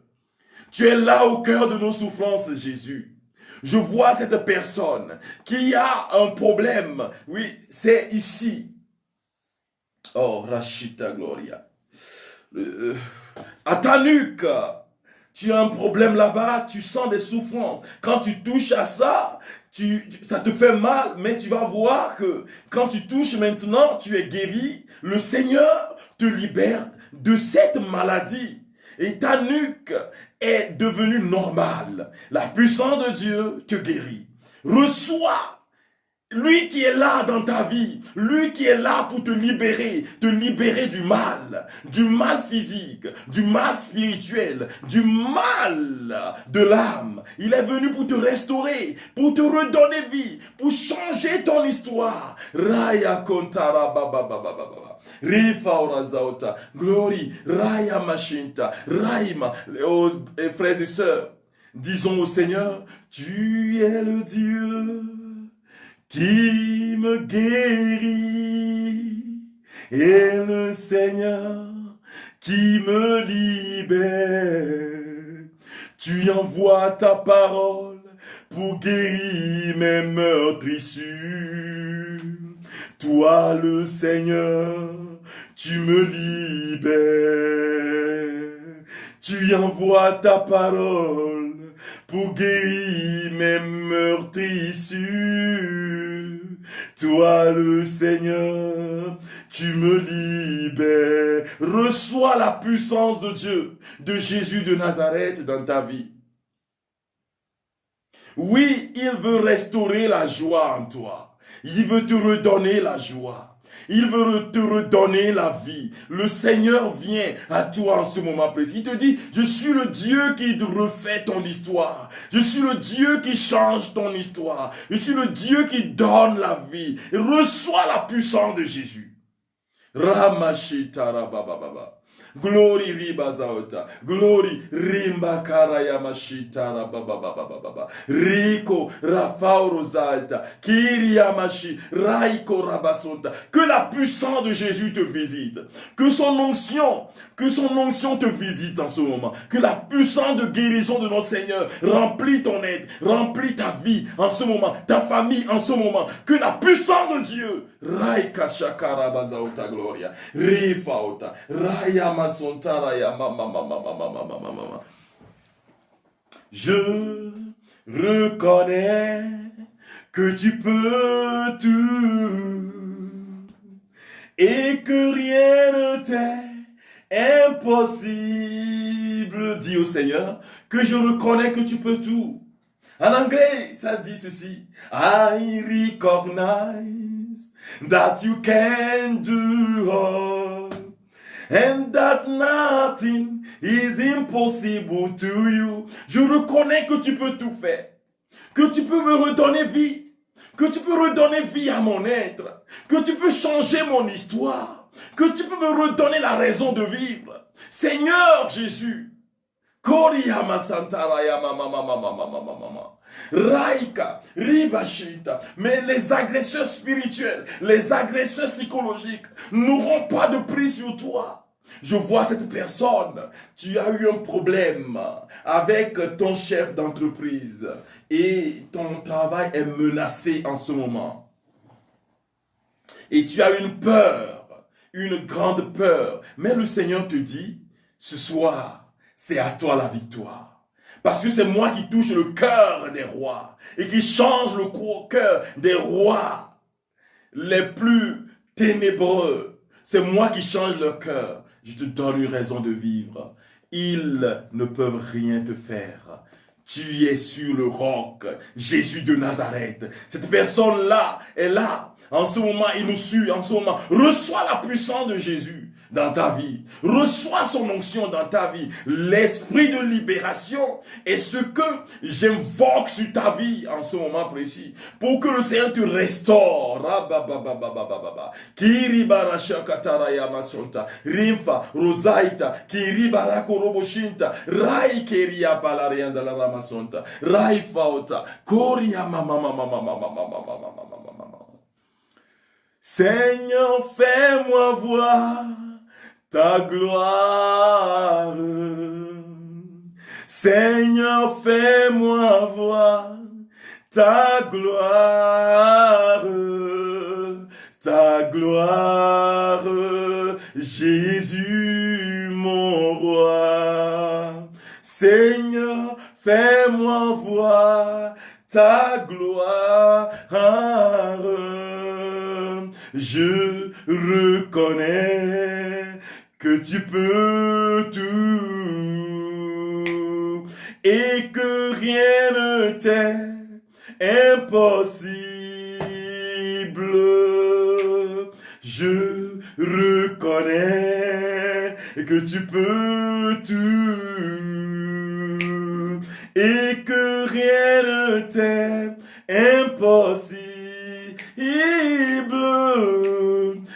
Tu es là au cœur de nos souffrances, Jésus. Je vois cette personne qui a un problème. Oui, c'est ici. Oh, Rashita Gloria. À ta nuque. Tu as un problème là-bas, tu sens des souffrances. Quand tu touches à ça, ça te fait mal, mais tu vas voir que quand tu touches maintenant, tu es guéri. Le Seigneur te libère de cette maladie. Et ta nuque est devenue normale. La puissance de Dieu te guérit. Reçois lui qui est là dans ta vie, lui qui est là pour te libérer du mal physique, du mal spirituel, du mal de l'âme. Il est venu pour te restaurer, pour te redonner vie, pour changer ton histoire. Raya kontara baba baba baba. Rifa orazaota, glory, raya machinta, raima. Frères et sœurs, disons au Seigneur, tu es le Dieu qui me guérit, et le Seigneur qui me libère. Tu envoies ta parole pour guérir mes meurtrissures. Toi le Seigneur, tu me libères. Tu envoies ta parole pour guérir mes meurtrissures. Toi le Seigneur, tu me libères. Reçois la puissance de Dieu, de Jésus de Nazareth dans ta vie. Oui, il veut restaurer la joie en toi. Il veut te redonner la joie. Il veut te redonner la vie. Le Seigneur vient à toi en ce moment précis. Il te dit, je suis le Dieu qui refait ton histoire. Je suis le Dieu qui change ton histoire. Je suis le Dieu qui donne la vie. Reçois la puissance de Jésus. Ramashita rabababa. Glory ribazaota. Glory rimba karayamashita rabababa. Rico rafaurozalta. Kiriamashi raiko rabasonta. Que la puissance de Jésus te visite. Que son onction te visite en ce moment. Que la puissance de guérison de notre Seigneur remplit ton aide, remplit ta vie en ce moment, ta famille en ce moment. Que la puissance de Dieu raika shakara bazaota gloria. Rifaota. Rayama. Je reconnais que tu peux tout et que rien ne t'est impossible. Dis au Seigneur que je reconnais que tu peux tout. En anglais, ça dit ceci. I recognize that you can do all. And that nothing is impossible to you. Je reconnais que tu peux tout faire. Que tu peux me redonner vie. Que tu peux redonner vie à mon être. Que tu peux changer mon histoire. Que tu peux me redonner la raison de vivre. Seigneur Jésus. Koriyama Santaraya mama mama mama mama mama. Raika, Ribashita. Mais les agresseurs spirituels, les agresseurs psychologiques n'auront pas de prix sur toi. Je vois cette personne, tu as eu un problème avec ton chef d'entreprise et ton travail est menacé en ce moment. Et tu as une peur, une grande peur. Mais le Seigneur te dit, ce soir, c'est à toi la victoire. Parce que c'est moi qui touche le cœur des rois et qui change le cœur des rois les plus ténébreux. C'est moi qui change leur cœur. Je te donne une raison de vivre. Ils ne peuvent rien te faire. Tu es sur le roc, Jésus de Nazareth. Cette personne-là est là. En ce moment, il nous suit. En ce moment, reçois la puissance de Jésus dans ta vie. Reçois son onction dans ta vie. L'esprit de libération est ce que j'invoque sur ta vie en ce moment précis. Pour que le Seigneur te restaure. Rimfa, Rosaita, Kiribarakoroboshinta, Rai Keria Palarianda la Ramasonta, Rai Fauta, Koria Mama Mama Mama Mama Mama Mama. Seigneur, fais-moi voir ta gloire. Seigneur, fais-moi voir ta gloire. Ta gloire, Jésus mon roi. Seigneur, fais-moi voir ta gloire. Je reconnais que tu peux tout et que rien ne t'est impossible. Je reconnais que tu peux tout et que rien ne t'est impossible.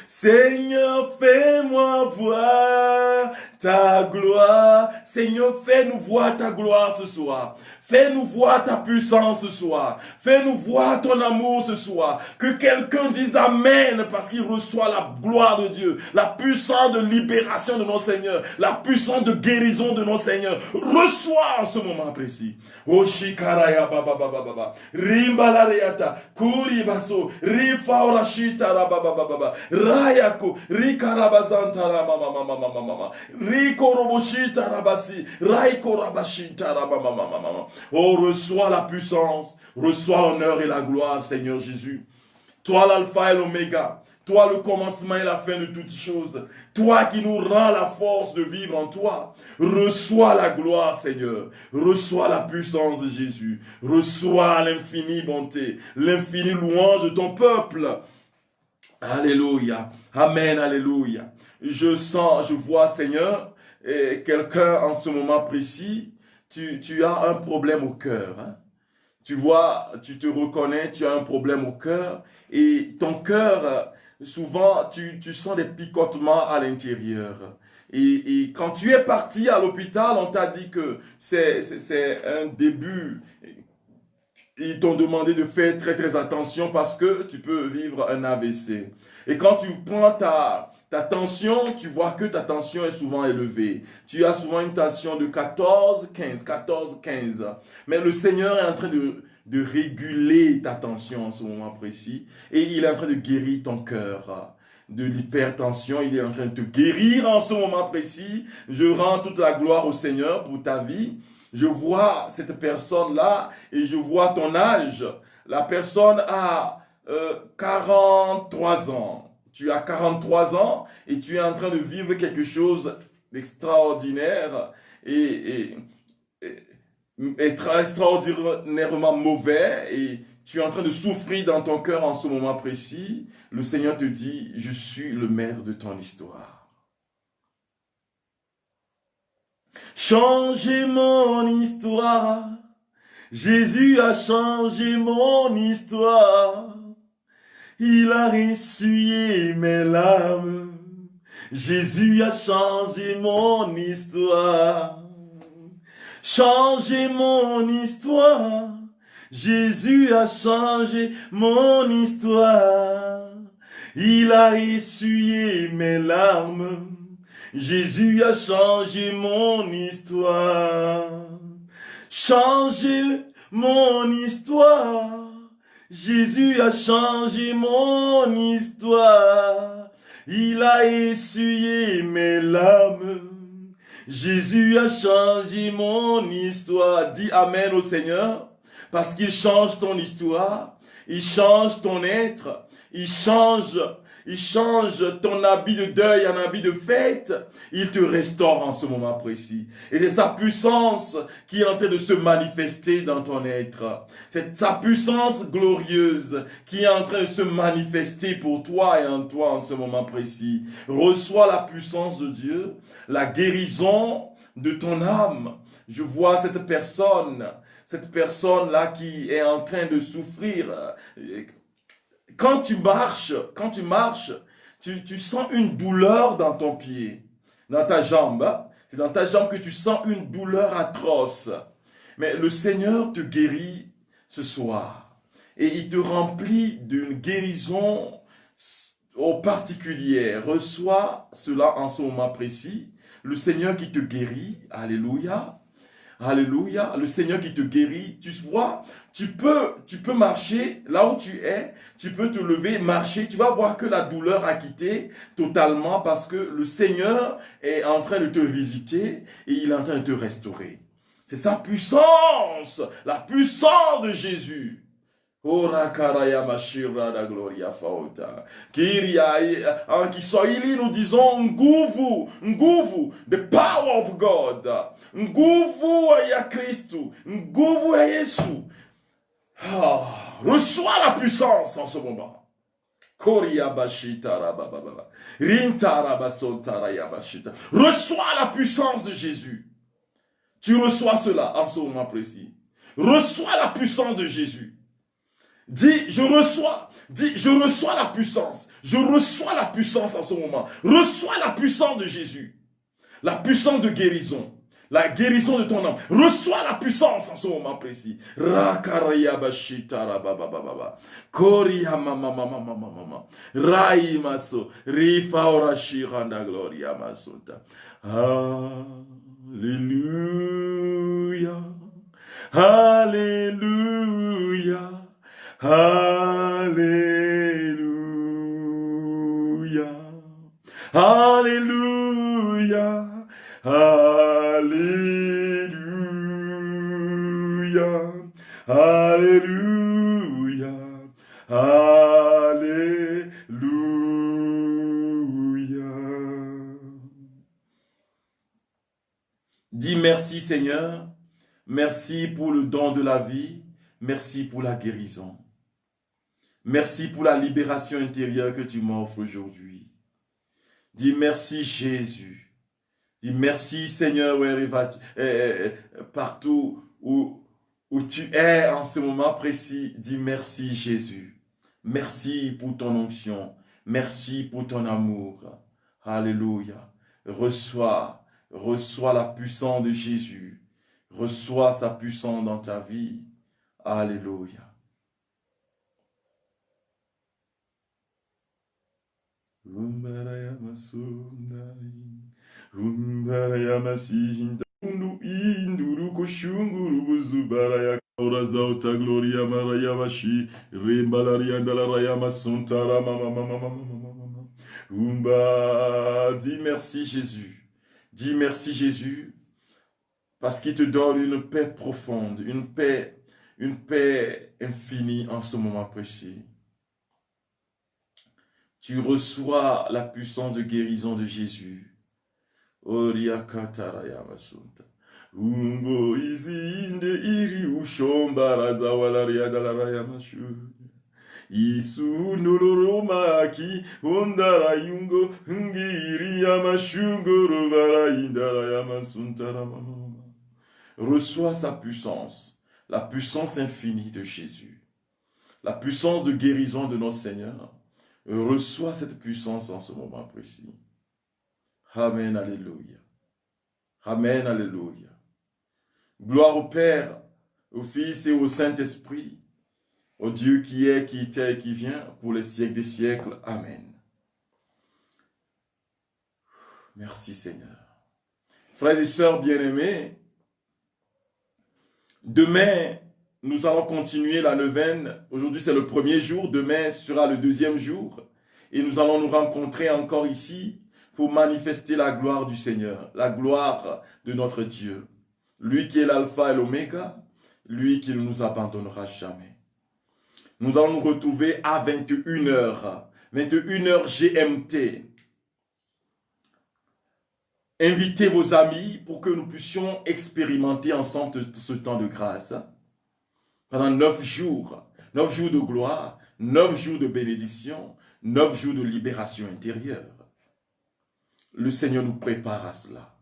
Seigneur, fais-moi voir ta gloire. Seigneur, fais-nous voir ta gloire ce soir. Fais-nous voir ta puissance ce soir. Fais-nous voir ton amour ce soir. Que quelqu'un dise Amen parce qu'il reçoit la gloire de Dieu. La puissance de libération de nos seigneurs. La puissance de guérison de nos seigneurs. Reçois en ce moment précis. Oshikaraya baba baba baba. Rimbalareata. Kuribaso. Rifaurashita baba baba. Rayako. Rikarabazantara mama mama mama mama. Rikoroboshita rabasi. Raikorabashita mama mama mama. Oh, reçois la puissance, reçois l'honneur et la gloire, Seigneur Jésus. Toi l'alpha et l'oméga, toi le commencement et la fin de toutes choses, toi qui nous rends la force de vivre en toi, reçois la gloire, Seigneur, reçois la puissance de Jésus, reçois l'infinie bonté, l'infinie louange de ton peuple. Alléluia, Amen, Alléluia. Je vois, Seigneur, quelqu'un en ce moment précis. Tu as un problème au cœur. Hein? Tu vois, tu te reconnais, tu as un problème au cœur. Et ton cœur, souvent, tu sens des picotements à l'intérieur. Et quand tu es parti à l'hôpital, on t'a dit que c'est un début. Ils t'ont demandé de faire très très attention parce que tu peux vivre un AVC. Et quand tu prends ta tension, tu vois que ta tension est souvent élevée. Tu as souvent une tension de 14-15. Mais le Seigneur est en train de réguler ta tension en ce moment précis. Et il est en train de guérir ton cœur de l'hypertension. Il est en train de te guérir en ce moment précis. Je rends toute la gloire au Seigneur pour ta vie. Je vois cette personne-là et je vois ton âge. La personne a 43 ans. Tu as 43 ans et tu es en train de vivre quelque chose d'extraordinaire et extraordinairement mauvais et tu es en train de souffrir dans ton cœur en ce moment précis. Le Seigneur te dit, je suis le maître de ton histoire. Changez mon histoire. Jésus a changé mon histoire. Il a essuyé mes larmes. Jésus a changé mon histoire. Changez mon histoire. Jésus a changé mon histoire. Il a essuyé mes larmes. Jésus a changé mon histoire. Changez mon histoire. Jésus a changé mon histoire. Il a essuyé mes larmes. Jésus a changé mon histoire. Dis Amen au Seigneur. Parce qu'il change ton histoire. Il change ton être. Il change ton habit de deuil en habit de fête. Il te restaure en ce moment précis. Et c'est sa puissance qui est en train de se manifester dans ton être. C'est sa puissance glorieuse qui est en train de se manifester pour toi et en toi en ce moment précis. Reçois la puissance de Dieu, la guérison de ton âme. Je vois cette personne-là qui est en train de souffrir. Quand tu marches, tu sens une douleur dans ton pied, dans ta jambe. Hein? C'est dans ta jambe que tu sens une douleur atroce. Mais le Seigneur te guérit ce soir. Et il te remplit d'une guérison particulière. Reçois cela en ce moment précis. Le Seigneur qui te guérit. Alléluia. Alléluia, le Seigneur qui te guérit, tu vois, tu peux marcher là où tu es, tu peux te lever, marcher, tu vas voir que la douleur a quitté totalement parce que le Seigneur est en train de te visiter et il est en train de te restaurer. C'est sa puissance, la puissance de Jésus. Ora karaya mashira da gloria fauta. Kiria en Kiswahili nous disons nguvu, the power of God. Nguvu ya Kristo, nguvu ya Yesu. Reçois la puissance en ce moment. Koria bashita rababa. Rinta rabasonta rayabashita. Reçois la puissance de Jésus. Tu reçois cela en ce moment précis. Reçois la puissance de Jésus. Dis, je reçois la puissance. Je reçois la puissance en ce moment. Reçois la puissance de Jésus. La puissance de guérison. la guérison de ton âme. Reçois la puissance en ce moment précis. Rakarayabashita rababababa. Koriyamamamamamamama. Raimaso. Rifaorashiranda gloria masota. Alléluia. Alléluia. Alléluia. Alléluia. Alléluia. Alléluia. Alléluia. Dis merci Seigneur. Merci pour le don de la vie. Merci pour la guérison. Merci pour la libération intérieure que tu m'offres aujourd'hui. Dis merci Jésus. Dis merci Seigneur partout où tu es en ce moment précis. Dis merci Jésus. Merci pour ton onction. Merci pour ton amour. Alléluia. Reçois la puissance de Jésus. Reçois sa puissance dans ta vie. Alléluia. Dis merci Jésus. Dis merci Jésus. Parce qu'il te donne une paix profonde, une paix infinie en ce moment précis. Tu reçois la puissance de guérison de Jésus. Reçois sa puissance, la puissance infinie de Jésus, la puissance de guérison de notre Seigneur. Reçois cette puissance en ce moment précis. Amen, alléluia. Amen, alléluia. Gloire au Père, au Fils et au Saint-Esprit, au Dieu qui est, qui était et qui vient, pour les siècles des siècles. Amen. Merci Seigneur. Frères et sœurs bien-aimés, demain, nous allons continuer la neuvaine. Aujourd'hui, c'est le premier jour. Demain sera le deuxième jour. Et nous allons nous rencontrer encore ici pour manifester la gloire du Seigneur, la gloire de notre Dieu. Lui qui est l'alpha et l'oméga, lui qui ne nous abandonnera jamais. Nous allons nous retrouver à 21h, 21h GMT. Invitez vos amis pour que nous puissions expérimenter ensemble ce temps de grâce. Pendant 9 jours de gloire, 9 jours de bénédiction, 9 jours de libération intérieure. Le Seigneur nous prépare à cela.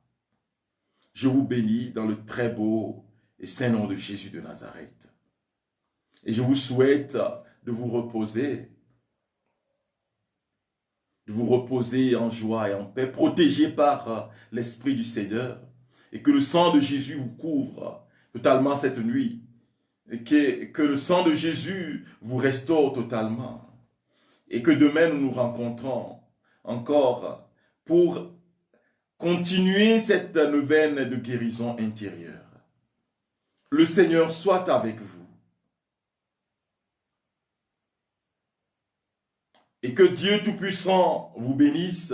Je vous bénis dans le très beau et saint nom de Jésus de Nazareth. Et je vous souhaite de vous reposer en joie et en paix, protégé par l'Esprit du Seigneur, et que le sang de Jésus vous couvre totalement cette nuit, et que le sang de Jésus vous restaure totalement, et que demain nous nous rencontrons encore pour continuer cette neuvaine de guérison intérieure. Le Seigneur soit avec vous. Et que Dieu Tout-Puissant vous bénisse,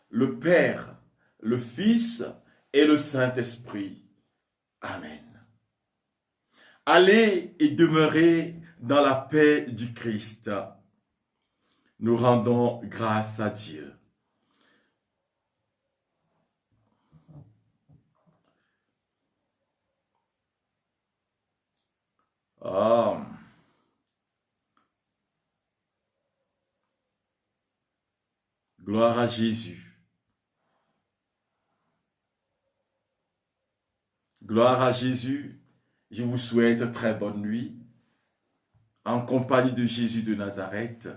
le Père, le Fils et le Saint-Esprit. Amen. Allez et demeurez dans la paix du Christ. Nous rendons grâce à Dieu. Gloire à Jésus. Gloire à Jésus. Je vous souhaite très bonne nuit en compagnie de Jésus de Nazareth.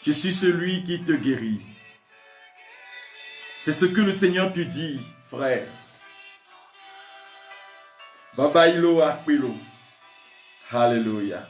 Je suis celui qui te guérit. C'est ce que le Seigneur te dit, frère. Babailo Aquilo. Alléluia.